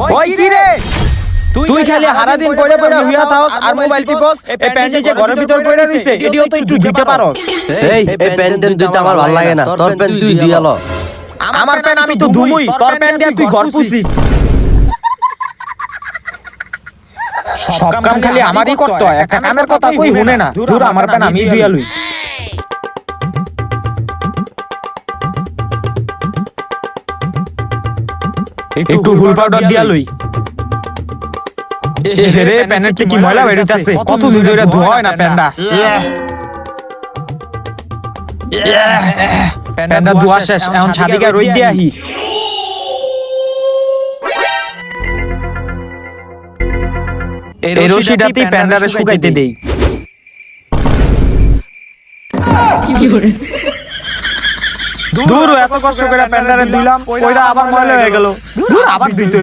ওই কি রে তুই খালি সারা দিন পড়ে পড়ে হুইয়া থাকস আর মোবাইল টিপস এই প্যান্ট যে ঘরের ভিতর পড়ে রইছে এডিও তো একটু ধুইতে পারস এই প্যান্ট দুইটা আমার ভালো লাগে না, তোর প্যান্ট তুই দিয়ালো। আমার প্যান্ট আমি তো ধুমুই, তোর প্যান্ট দিয়ে তুই ঘর পুছিস। সব কাম খালি আমারই করতে হয়, একটা কামের কথা কই শুনে না। দূর আমার প্যান্ট আমি ধুইয়া লই। একটু হুল পাউডার দিয়া লই। রে প্যান্টের কি ময়লা বেরিয়েছে, কত দিন ধরে ধোয়া হয় না প্যান্টটা। প্যান্টটা ধোয়া শেষ, এখন ছাদিকে রই দিয়ে আহি। এই রশিটাতেই প্যান্টটারে শুকাইতে দেই। দূর এত কষ্ট করে প্যান্টটারে ধুইলাম, ওইটা আবার ময়লা হয়ে গেল। দূর আবার ধুইতে